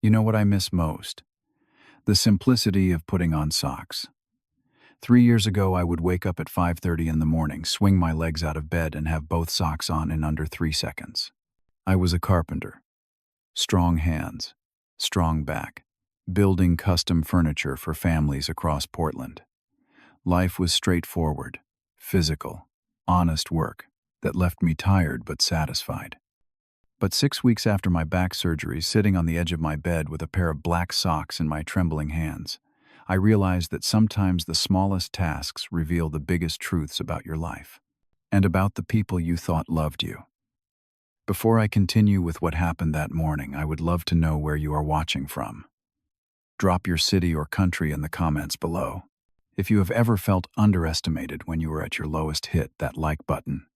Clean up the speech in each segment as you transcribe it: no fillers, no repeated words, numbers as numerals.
You know what I miss most? The simplicity of putting on socks. 3 years ago, I would wake up at 5:30 in the morning, swing my legs out of bed, and have both socks on in under 3 seconds. I was a carpenter. Strong hands, strong back, building custom furniture for families across Portland. Life was straightforward, physical, honest work that left me tired but satisfied. But 6 weeks after my back surgery, sitting on the edge of my bed with a pair of black socks in my trembling hands, I realized that sometimes the smallest tasks reveal the biggest truths about your life and about the people you thought loved you. Before I continue with what happened that morning, I would love to know where you are watching from. Drop your city or country in the comments below. If you have ever felt underestimated when you were at your lowest, hit that like button.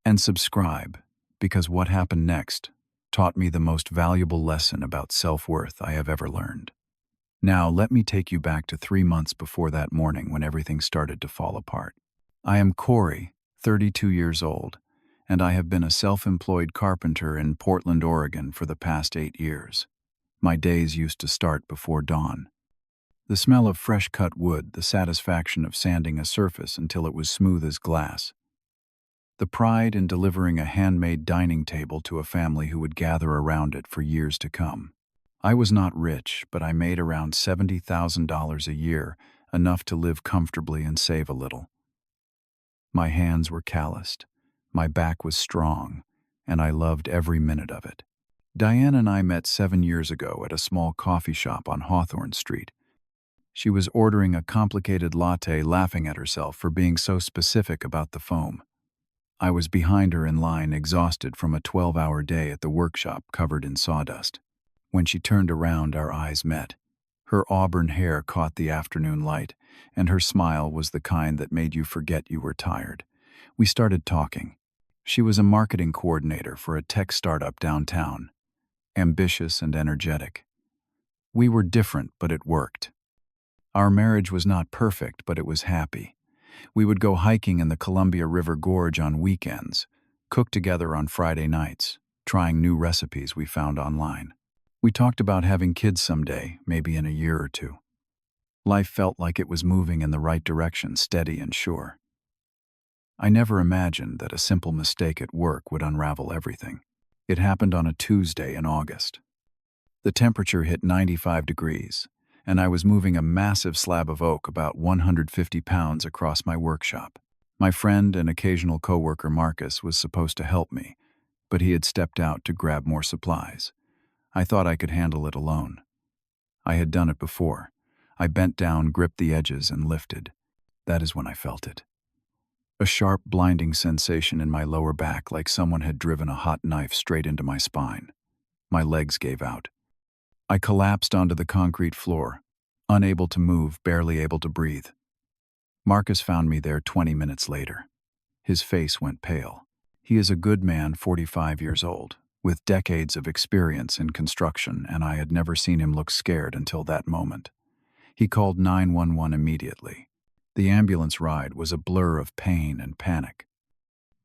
And subscribe, because what happened next taught me the most valuable lesson about self-worth I have ever learned. Now, let me take you back to 3 months before that morning when everything started to fall apart. I am Corey, 32 years old, and I have been a self-employed carpenter in Portland, Oregon for the past 8 years. My days used to start before dawn. The smell of fresh-cut wood, the satisfaction of sanding a surface until it was smooth as glass. The pride in delivering a handmade dining table to a family who would gather around it for years to come. I was not rich, but I made around $70,000 a year, enough to live comfortably and save a little. My hands were calloused, my back was strong, and I loved every minute of it. Diane and I met 7 years ago at a small coffee shop on Hawthorne Street. She was ordering a complicated latte, laughing at herself for being so specific about the foam. I was behind her in line, exhausted from a 12-hour day at the workshop covered in sawdust. When she turned around, our eyes met. Her auburn hair caught the afternoon light, and her smile was the kind that made you forget you were tired. We started talking. She was a marketing coordinator for a tech startup downtown, ambitious and energetic. We were different, but it worked. Our marriage was not perfect, but it was happy. We would go hiking in the Columbia River Gorge on weekends, cook together on Friday nights, trying new recipes we found online. We talked about having kids someday, maybe in a year or two. Life felt like it was moving in the right direction, steady and sure. I never imagined that a simple mistake at work would unravel everything. It happened on a Tuesday in August. The temperature hit 95 degrees, and I was moving a massive slab of oak about 150 pounds across my workshop. My friend and occasional coworker Marcus was supposed to help me, but he had stepped out to grab more supplies. I thought I could handle it alone. I had done it before. I bent down, gripped the edges, and lifted. That is when I felt it. A sharp, blinding sensation in my lower back, like someone had driven a hot knife straight into my spine. My legs gave out. I collapsed onto the concrete floor, unable to move, barely able to breathe. Marcus found me there 20 minutes later. His face went pale. He is a good man, 45 years old, with decades of experience in construction, and I had never seen him look scared until that moment. He called 911 immediately. The ambulance ride was a blur of pain and panic.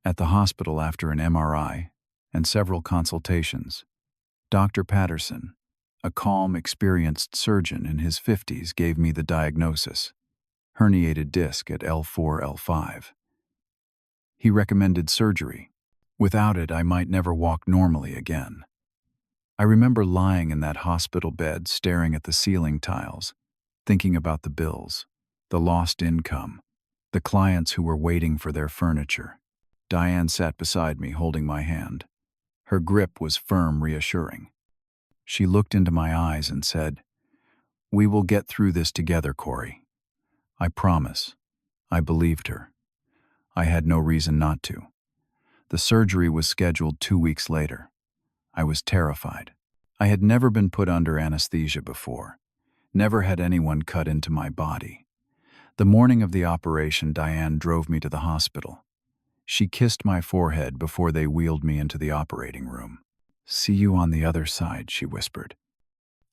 At the hospital, after an MRI and several consultations, Dr. Patterson, a calm, experienced surgeon in his 50s, gave me the diagnosis: herniated disc at L4, L5. He recommended surgery. Without it, I might never walk normally again. I remember lying in that hospital bed, staring at the ceiling tiles, thinking about the bills, the lost income, the clients who were waiting for their furniture. Diane sat beside me, holding my hand. Her grip was firm, reassuring. She looked into my eyes and said, "We will get through this together, Corey. I promise." I believed her. I had no reason not to. The surgery was scheduled 2 weeks later. I was terrified. I had never been put under anesthesia before. Never had anyone cut into my body. The morning of the operation, Diane drove me to the hospital. She kissed my forehead before they wheeled me into the operating room. "See you on the other side," she whispered.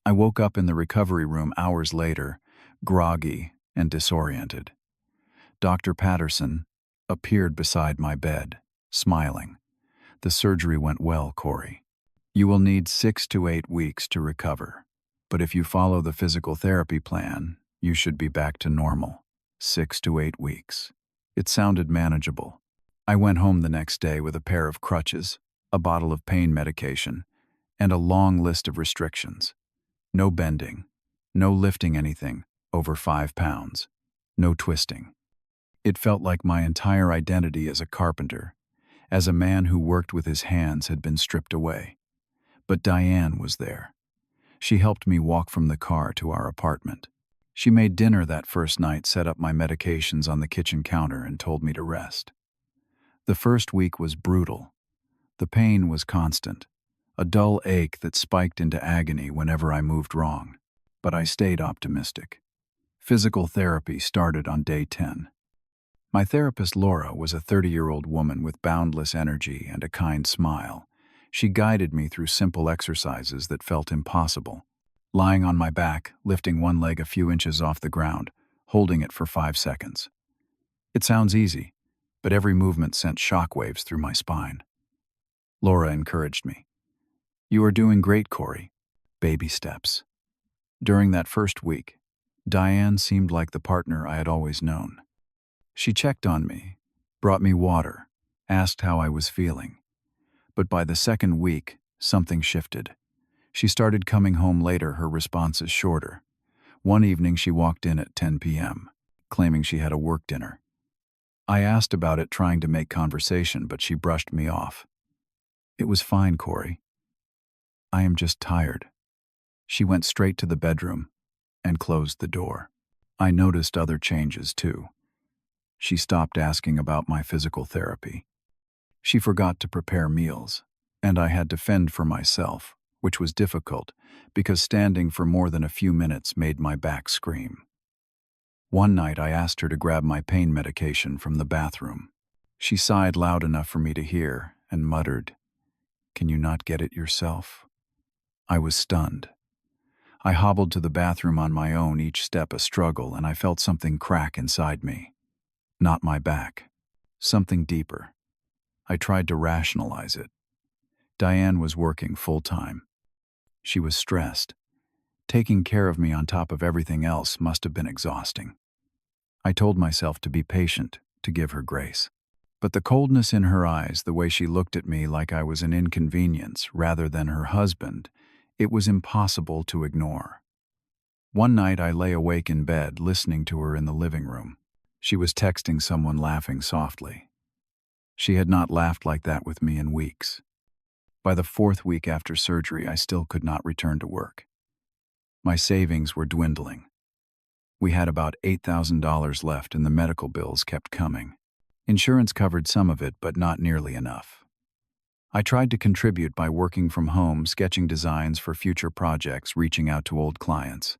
I woke up in the recovery room hours later, groggy and disoriented. Dr. Patterson appeared beside my bed, smiling. "The surgery went well, Corey. You will need 6 to 8 weeks to recover. But if you follow the physical therapy plan, you should be back to normal. 6 to 8 weeks. It sounded manageable. I went home the next day with a pair of crutches, a bottle of pain medication, and a long list of restrictions. No bending, no lifting anything over 5 pounds, no twisting. It felt like my entire identity as a carpenter, as a man who worked with his hands, had been stripped away. But Diane was there. She helped me walk from the car to our apartment. She made dinner that first night, set up my medications on the kitchen counter, and told me to rest. The first week was brutal. The pain was constant, a dull ache that spiked into agony whenever I moved wrong. But I stayed optimistic. Physical therapy started on day 10. My therapist, Laura, was a 30-year-old woman with boundless energy and a kind smile. She guided me through simple exercises that felt impossible. Lying on my back, lifting one leg a few inches off the ground, holding it for 5 seconds. It sounds easy, but every movement sent shockwaves through my spine. Laura encouraged me. "You are doing great, Corey. Baby steps." During that first week, Diane seemed like the partner I had always known. She checked on me, brought me water, asked how I was feeling. But by the second week, something shifted. She started coming home later, her responses shorter. One evening she walked in at 10 p.m., claiming she had a work dinner. I asked about it, trying to make conversation, but she brushed me off. "It was fine, Corey. I am just tired." She went straight to the bedroom and closed the door. I noticed other changes too. She stopped asking about my physical therapy. She forgot to prepare meals, and I had to fend for myself, which was difficult because standing for more than a few minutes made my back scream. One night I asked her to grab my pain medication from the bathroom. She sighed loud enough for me to hear and muttered, "Can you not get it yourself?" I was stunned. I hobbled to the bathroom on my own, each step a struggle, and I felt something crack inside me. Not my back. Something deeper. I tried to rationalize it. Diane was working full-time. She was stressed. Taking care of me on top of everything else must have been exhausting. I told myself to be patient, to give her grace. But the coldness in her eyes, the way she looked at me like I was an inconvenience rather than her husband, it was impossible to ignore. One night I lay awake in bed, listening to her in the living room. She was texting someone, laughing softly. She had not laughed like that with me in weeks. By the 4th week after surgery, I still could not return to work. My savings were dwindling. We had about $8,000 left, and the medical bills kept coming. Insurance covered some of it, but not nearly enough. I tried to contribute by working from home, sketching designs for future projects, reaching out to old clients.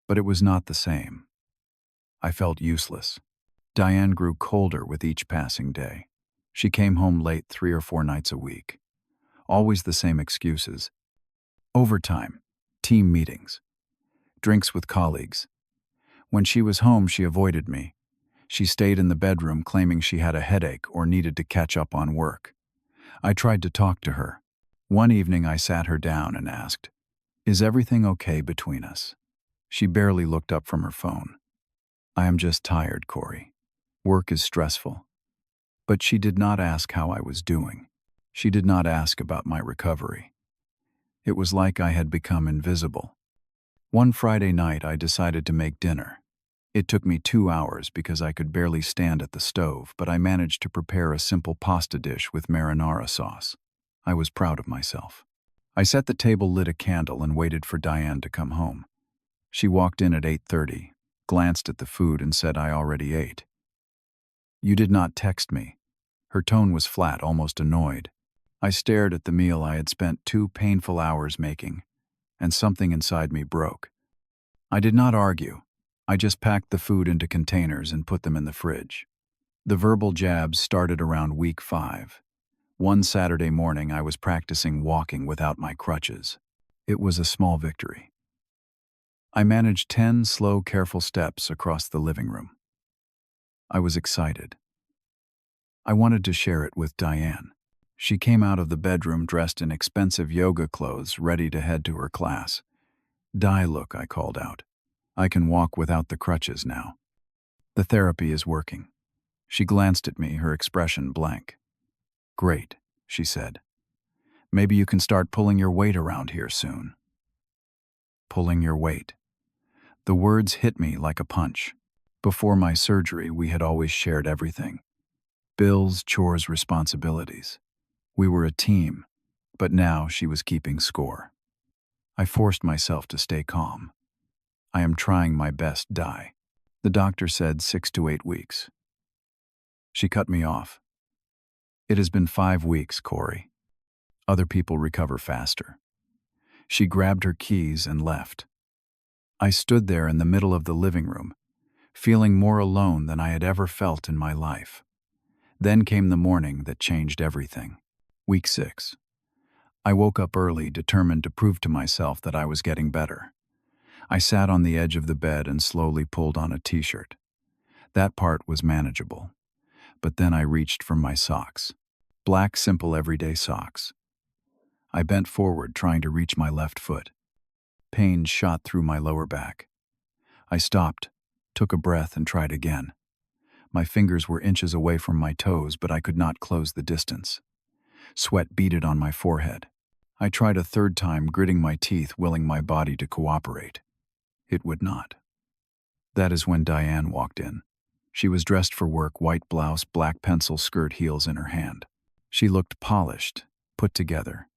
But it was not the same. I felt useless. Diane grew colder with each passing day. She came home late 3 or 4 nights a week. Always the same excuses. Overtime, team meetings, drinks with colleagues. When she was home, she avoided me. She stayed in the bedroom, claiming she had a headache or needed to catch up on work. I tried to talk to her. One evening I sat her down and asked, "Is everything okay between us?" She barely looked up from her phone. "I am just tired, Corey. Work is stressful." But she did not ask how I was doing. She did not ask about my recovery. It was like I had become invisible. One Friday night I decided to make dinner. It took me 2 hours because I could barely stand at the stove, but I managed to prepare a simple pasta dish with marinara sauce. I was proud of myself. I set the table, lit a candle, and waited for Diane to come home. She walked in at 8:30, glanced at the food, and said, "I already ate." "You did not text me." Her tone was flat, almost annoyed. I stared at the meal I had spent 2 painful hours making, and something inside me broke. I did not argue. I just packed the food into containers and put them in the fridge. The verbal jabs started around week 5. One Saturday morning, I was practicing walking without my crutches. It was a small victory. I managed 10 slow, careful steps across the living room. I was excited. I wanted to share it with Diane. She came out of the bedroom dressed in expensive yoga clothes, ready to head to her class. "Die, look," I called out. "I can walk without the crutches now. The therapy is working." She glanced at me, her expression blank. "Great," she said. "Maybe you can start pulling your weight around here soon." Pulling your weight. The words hit me like a punch. Before my surgery, we had always shared everything. Bills, chores, responsibilities. We were a team, but now she was keeping score. I forced myself to stay calm. "I am trying my best, Di. The doctor said 6 to 8 weeks. She cut me off. "It has been 5 weeks, Corey. Other people recover faster." She grabbed her keys and left. I stood there in the middle of the living room, feeling more alone than I had ever felt in my life. Then came the morning that changed everything. Week 6. I woke up early, determined to prove to myself that I was getting better. I sat on the edge of the bed and slowly pulled on a t-shirt. That part was manageable. But then I reached for my socks. Black, simple, everyday socks. I bent forward, trying to reach my left foot. Pain shot through my lower back. I stopped, took a breath, and tried again. My fingers were inches away from my toes, but I could not close the distance. Sweat beaded on my forehead. I tried a third time, gritting my teeth, willing my body to cooperate. It would not. That is when Diane walked in. She was dressed for work, white blouse, black pencil skirt, heels in her hand. She looked polished, put together,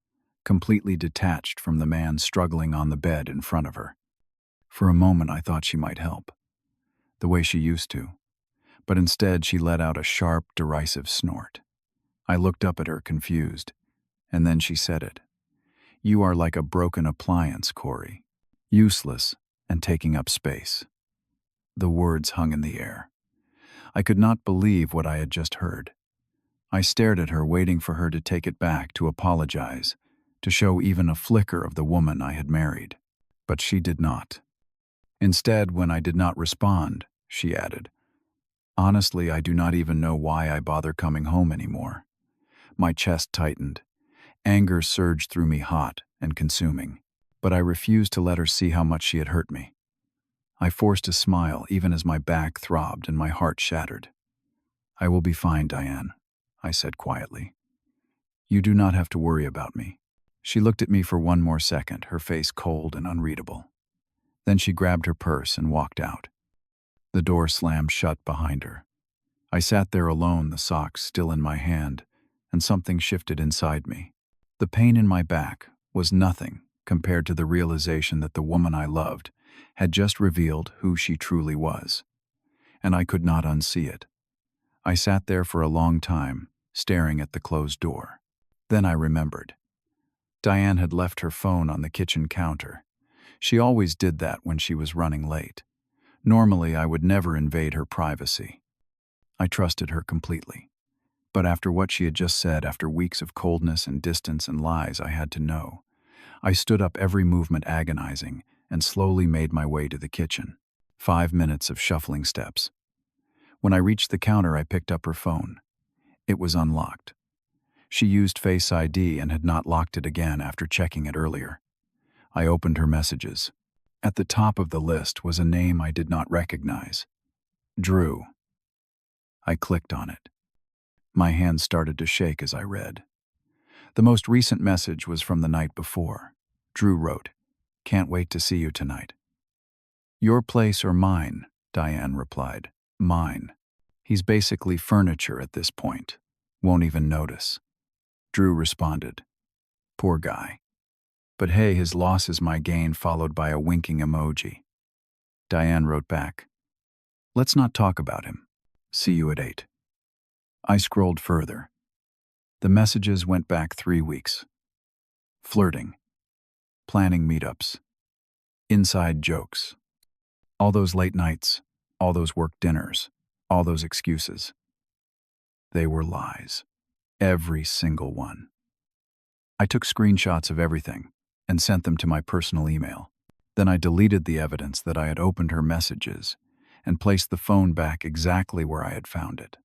completely detached from the man struggling on the bed in front of her. For a moment I thought she might help, the way she used to, but instead she let out a sharp, derisive snort. I looked up at her, confused, and then she said it. "You are like a broken appliance, Corey. Useless and taking up space." The words hung in the air. I could not believe what I had just heard. I stared at her, waiting for her to take it back, to apologize, to show even a flicker of the woman I had married. But she did not. Instead, when I did not respond, she added, "Honestly, I do not even know why I bother coming home anymore." My chest tightened. Anger surged through me, hot and consuming. But I refused to let her see how much she had hurt me. I forced a smile, even as my back throbbed and my heart shattered. "I will be fine, Diane," I said quietly. "You do not have to worry about me." She looked at me for one more second, her face cold and unreadable. Then she grabbed her purse and walked out. The door slammed shut behind her. I sat there alone, the socks still in my hand, and something shifted inside me. The pain in my back was nothing compared to the realization that the woman I loved had just revealed who she truly was, and I could not unsee it. I sat there for a long time, staring at the closed door. Then I remembered. Diane had left her phone on the kitchen counter. She always did that when she was running late. Normally, I would never invade her privacy. I trusted her completely. But after what she had just said, after weeks of coldness and distance and lies I had to know, I stood up, every movement agonizing, and slowly made my way to the kitchen. 5 minutes of shuffling steps. When I reached the counter, I picked up her phone. It was unlocked. She used Face ID and had not locked it again after checking it earlier. I opened her messages. At the top of the list was a name I did not recognize. Drew. I clicked on it. My hands started to shake as I read. The most recent message was from the night before. Drew wrote, "Can't wait to see you tonight." "Your place or mine?" Diane replied. "Mine. He's basically furniture at this point. Won't even notice." Drew responded, "Poor guy. But hey, his loss is my gain," followed by a winking emoji. Diane wrote back, "Let's not talk about him. See you at 8. I scrolled further. The messages went back 3 weeks. Flirting. Planning meetups. Inside jokes. All those late nights, all those work dinners, all those excuses. They were lies. Every single one. I took screenshots of everything and sent them to my personal email. Then I deleted the evidence that I had opened her messages and placed the phone back exactly where I had found it.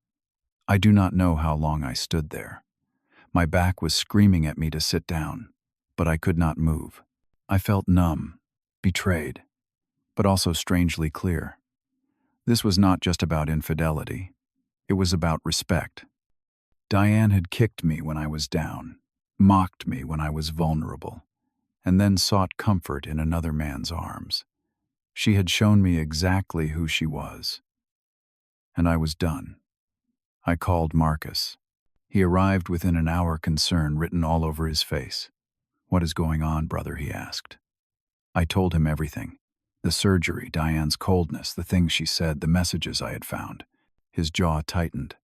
I do not know how long I stood there. My back was screaming at me to sit down, but I could not move. I felt numb, betrayed, but also strangely clear. This was not just about infidelity. It was about respect. Diane had kicked me when I was down, mocked me when I was vulnerable, and then sought comfort in another man's arms. She had shown me exactly who she was. And I was done. I called Marcus. He arrived within an hour, concern written all over his face. "What is going on, brother?" he asked. I told him everything. The surgery, Diane's coldness, the things she said, the messages I had found. His jaw tightened.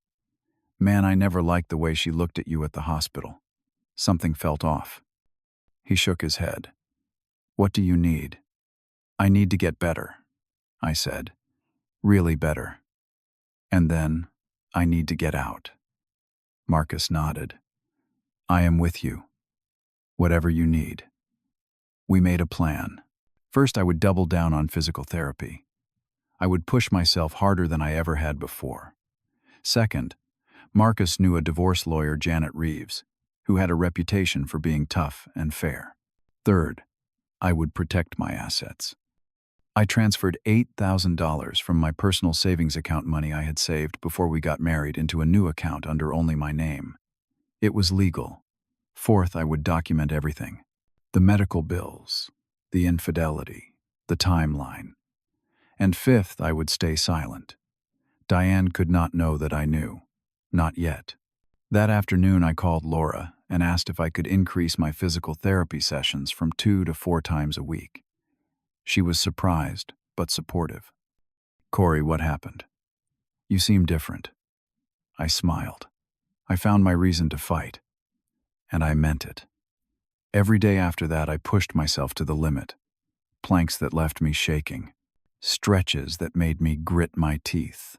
"Man, I never liked the way she looked at you at the hospital. Something felt off." He shook his head. "What do you need?" "I need to get better," I said. "Really better. And then, I need to get out." Marcus nodded. "I am with you. Whatever you need." We made a plan. First, I would double down on physical therapy. I would push myself harder than I ever had before. Second, Marcus knew a divorce lawyer, Janet Reeves, who had a reputation for being tough and fair. Third, I would protect my assets. I transferred $8,000 from my personal savings account, money I had saved before we got married, into a new account under only my name. It was legal. Fourth, I would document everything. The medical bills, the infidelity, the timeline. And fifth, I would stay silent. Diane could not know that I knew. Not yet. That afternoon, I called Laura and asked if I could increase my physical therapy sessions from 2 to 4 times a week. She was surprised, but supportive. "Corey, what happened? You seem different." I smiled. I found my reason to fight. And I meant it. Every day after that, I pushed myself to the limit. Planks that left me shaking. Stretches that made me grit my teeth.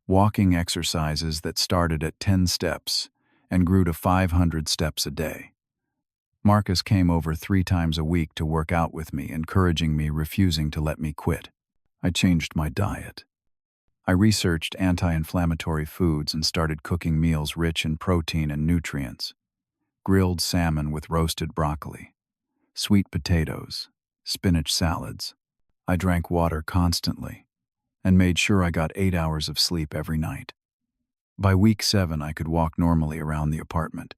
Walking exercises that started at 10 steps and grew to 500 steps a day. Marcus came over 3 times a week to work out with me, encouraging me, refusing to let me quit. I changed my diet. I researched anti-inflammatory foods and started cooking meals rich in protein and nutrients. Grilled salmon with roasted broccoli, sweet potatoes, spinach salads. I drank water constantly and made sure I got 8 hours of sleep every night. By week 7, I could walk normally around the apartment.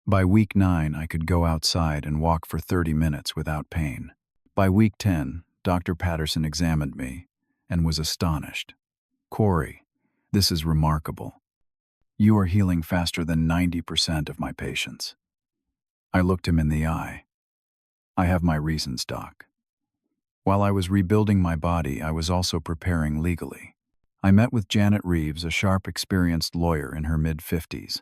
By week 9, I could go outside and walk for 30 minutes without pain. By week 10, Dr. Patterson examined me and was astonished. "Corey, this is remarkable. You are healing faster than 90% of my patients." I looked him in the eye. "I have my reasons, Doc." While I was rebuilding my body, I was also preparing legally. I met with Janet Reeves, a sharp, experienced lawyer in her mid-50s.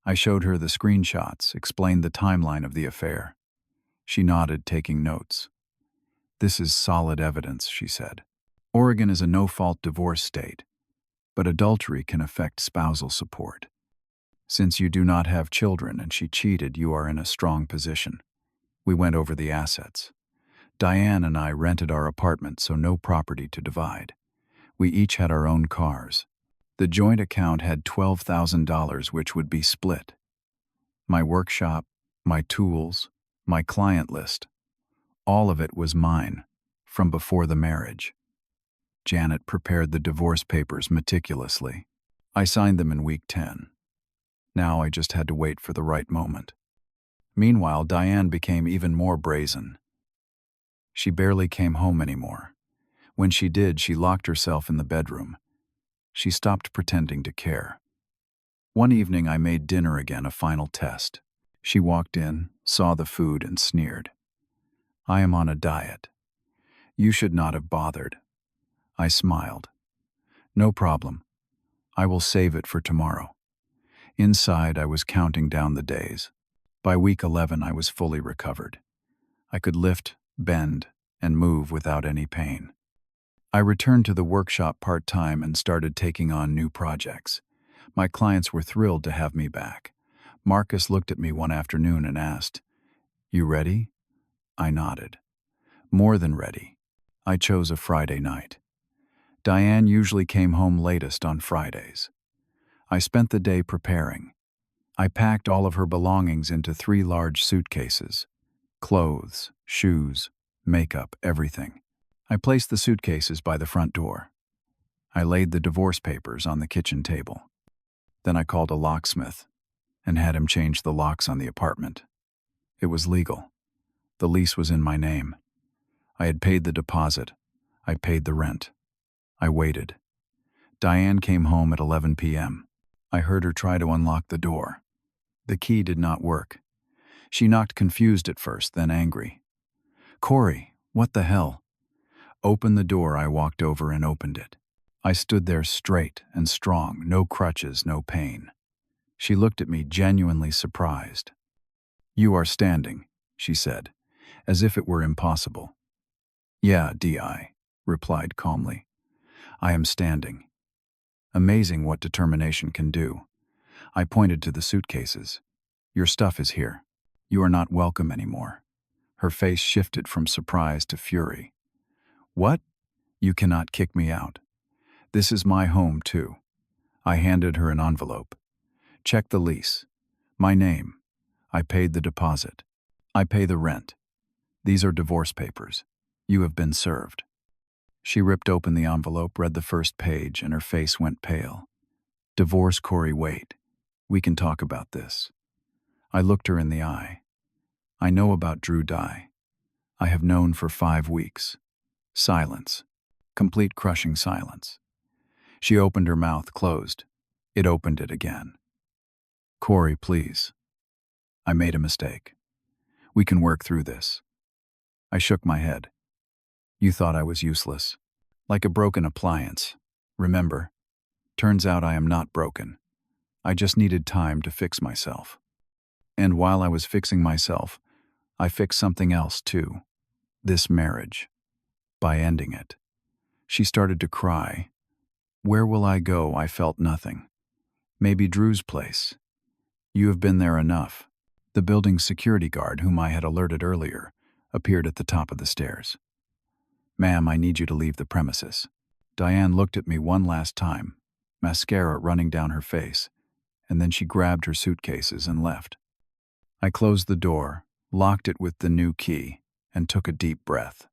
I showed her the screenshots, explained the timeline of the affair. She nodded, taking notes. "This is solid evidence," she said. "Oregon is a no-fault divorce state, but adultery can affect spousal support. Since you do not have children and she cheated, you are in a strong position." We went over the assets. Diane and I rented our apartment, so no property to divide. We each had our own cars. The joint account had $12,000, which would be split. My workshop, my tools, my client list, all of it was mine, from before the marriage. Janet prepared the divorce papers meticulously. I signed them in week 10. Now I just had to wait for the right moment. Meanwhile, Diane became even more brazen. She barely came home anymore. When she did, she locked herself in the bedroom. She stopped pretending to care. One evening, I made dinner again, a final test. She walked in, saw the food, and sneered. "I am on a diet. You should not have bothered." I smiled. "No problem. I will save it for tomorrow." Inside, I was counting down the days. By week 11, I was fully recovered. I could lift, bend, and move without any pain. I returned to the workshop part-time and started taking on new projects. My clients were thrilled to have me back. Marcus looked at me one afternoon and asked, "You ready?" I nodded. More than ready. I chose a Friday night. Diane usually came home latest on Fridays. I spent the day preparing. I packed all of her belongings into 3 large suitcases: clothes, shoes, makeup, everything. I placed the suitcases by the front door. I laid the divorce papers on the kitchen table. Then I called a locksmith and had him change the locks on the apartment. It was legal. The lease was in my name. I had paid the deposit. I paid the rent. I waited. Diane came home at 11 p.m. I heard her try to unlock the door. The key did not work. She knocked confused at first, then angry. "Corey, what the hell?" "Open the door." I walked over and opened it. I stood there straight and strong, no crutches, no pain. She looked at me genuinely surprised. "You are standing," she said, as if it were impossible. "Yeah, D.I., replied calmly. "I am standing." Amazing what determination can do. I pointed to the suitcases. "Your stuff is here. You are not welcome anymore." Her face shifted from surprise to fury. "What? You cannot kick me out. This is my home, too." I handed her an envelope. "Check the lease. My name. I paid the deposit. I pay the rent. These are divorce papers. You have been served." She ripped open the envelope, read the first page, and her face went pale. "Divorce, Corey, wait. We can talk about this." I looked her in the eye. "I know about Drew Dye. I have known for 5 weeks." Silence. Complete crushing silence. She opened her mouth, closed. It opened it again. "Corey, please. I made a mistake. We can work through this." I shook my head. "You thought I was useless. Like a broken appliance. Remember? Turns out I am not broken. I just needed time to fix myself. And while I was fixing myself, I fixed something else too. This marriage. By ending it." She started to cry. "Where will I go?" I felt nothing. "Maybe Drew's place. You have been there enough." The building's security guard, whom I had alerted earlier, appeared at the top of the stairs. "Ma'am, I need you to leave the premises." Diane looked at me one last time, mascara running down her face, and then she grabbed her suitcases and left. I closed the door, locked it with the new key, and took a deep breath.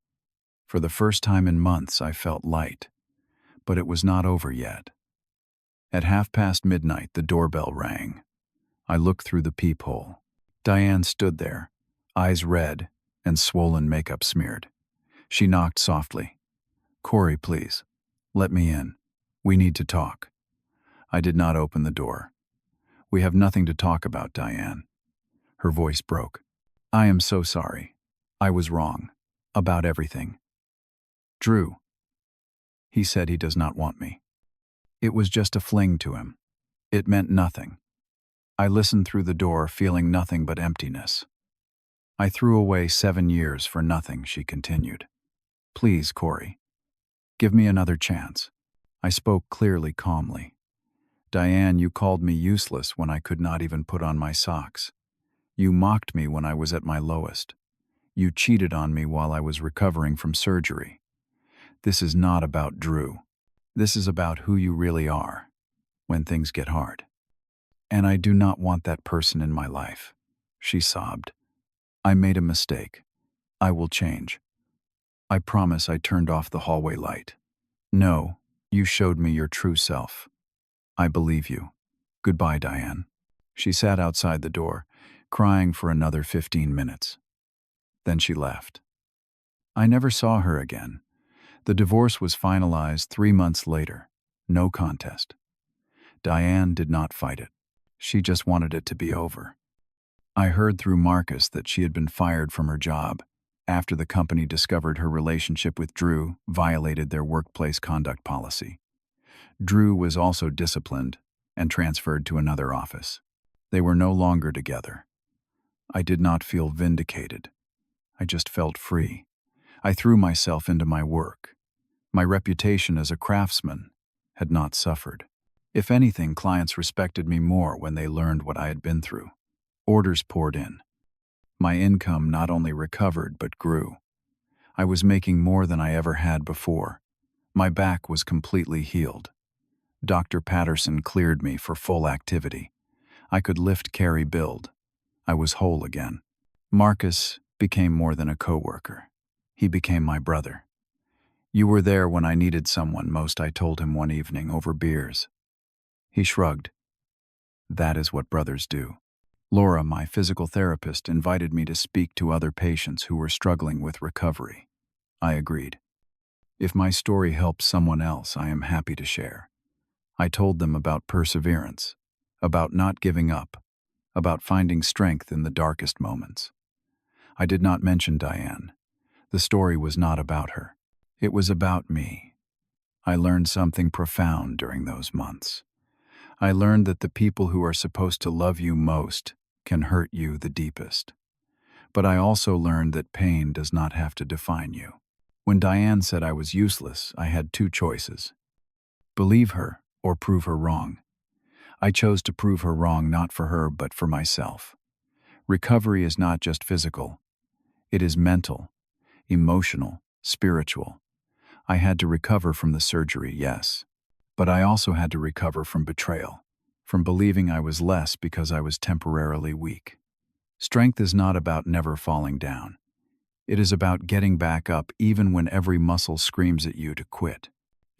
For the first time in months, I felt light. But it was not over yet. At midnight, the doorbell rang. I looked through the peephole. Diane stood there, eyes red and swollen makeup smeared. She knocked softly. "Corey, please. Let me in. We need to talk." I did not open the door. "We have nothing to talk about, Diane." Her voice broke. "I am so sorry. I was wrong. About everything. Drew. He said he does not want me. It was just a fling to him. It meant nothing." I listened through the door, feeling nothing but emptiness. "I threw away 7 years for nothing," she continued. "Please, Corey. Give me another chance." I spoke clearly, calmly. "Diane, you called me useless when I could not even put on my socks. You mocked me when I was at my lowest. You cheated on me while I was recovering from surgery. This is not about Drew. This is about who you really are when things get hard. And I do not want that person in my life." She sobbed. "I made a mistake. I will change. I promise." I turned off the hallway light. "No, you showed me your true self. I believe you. Goodbye, Diane." She sat outside the door, crying for another 15 minutes. Then she left. I never saw her again. The divorce was finalized 3 months later. No contest. Diane did not fight it. She just wanted it to be over. I heard through Marcus that she had been fired from her job after the company discovered her relationship with Drew violated their workplace conduct policy. Drew was also disciplined and transferred to another office. They were no longer together. I did not feel vindicated. I just felt free. I threw myself into my work. My reputation as a craftsman had not suffered. If anything, clients respected me more when they learned what I had been through. Orders poured in. My income not only recovered but grew. I was making more than I ever had before. My back was completely healed. Dr. Patterson cleared me for full activity. I could lift, carry, build. I was whole again. Marcus became more than a coworker. He became my brother. You were there when I needed someone most, I told him one evening over beers. He shrugged. That is what brothers do. Laura, my physical therapist, invited me to speak to other patients who were struggling with recovery. I agreed. If my story helps someone else, I am happy to share. I told them about perseverance, about not giving up, about finding strength in the darkest moments. I did not mention Diane. The story was not about her. It was about me. I learned something profound during those months. I learned that the people who are supposed to love you most can hurt you the deepest. But I also learned that pain does not have to define you. When Diane said I was useless, I had two choices: believe her or prove her wrong. I chose to prove her wrong, not for her, but for myself. Recovery is not just physical. It is mental, emotional, spiritual. I had to recover from the surgery, yes. But I also had to recover from betrayal, from believing I was less because I was temporarily weak. Strength is not about never falling down. It is about getting back up even when every muscle screams at you to quit.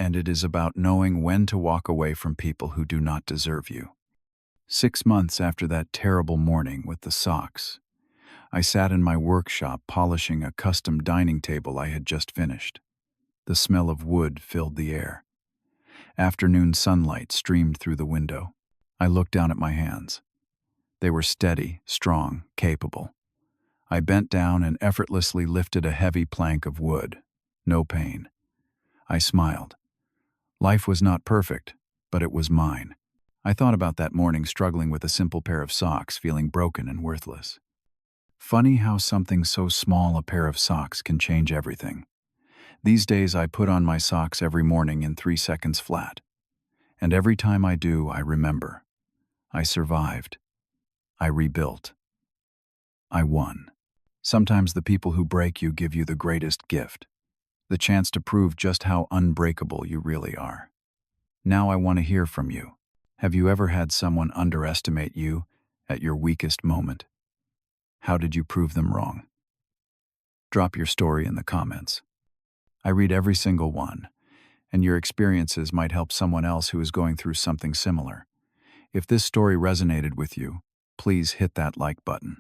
And it is about knowing when to walk away from people who do not deserve you. 6 months after that terrible morning with the socks, I sat in my workshop polishing a custom dining table I had just finished. The smell of wood filled the air. Afternoon sunlight streamed through the window. I looked down at my hands. They were steady, strong, capable. I bent down and effortlessly lifted a heavy plank of wood. No pain. I smiled. Life was not perfect, but it was mine. I thought about that morning struggling with a simple pair of socks, feeling broken and worthless. Funny how something so small, a pair of socks, can change everything. These days I put on my socks every morning in 3 seconds flat. And every time I do, I remember. I survived. I rebuilt. I won. Sometimes the people who break you give you the greatest gift, the chance to prove just how unbreakable you really are. Now I want to hear from you. Have you ever had someone underestimate you at your weakest moment? How did you prove them wrong? Drop your story in the comments. I read every single one, and your experiences might help someone else who is going through something similar. If this story resonated with you, please hit that like button.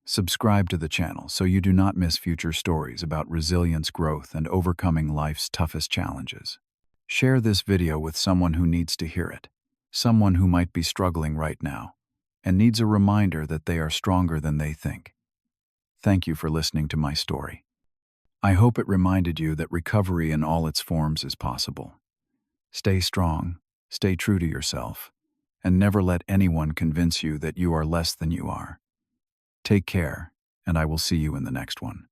Subscribe to the channel so you do not miss future stories about resilience, growth, and overcoming life's toughest challenges. Share this video with someone who needs to hear it, someone who might be struggling right now, and needs a reminder that they are stronger than they think. Thank you for listening to my story. I hope it reminded you that recovery in all its forms is possible. Stay strong, stay true to yourself, and never let anyone convince you that you are less than you are. Take care, and I will see you in the next one.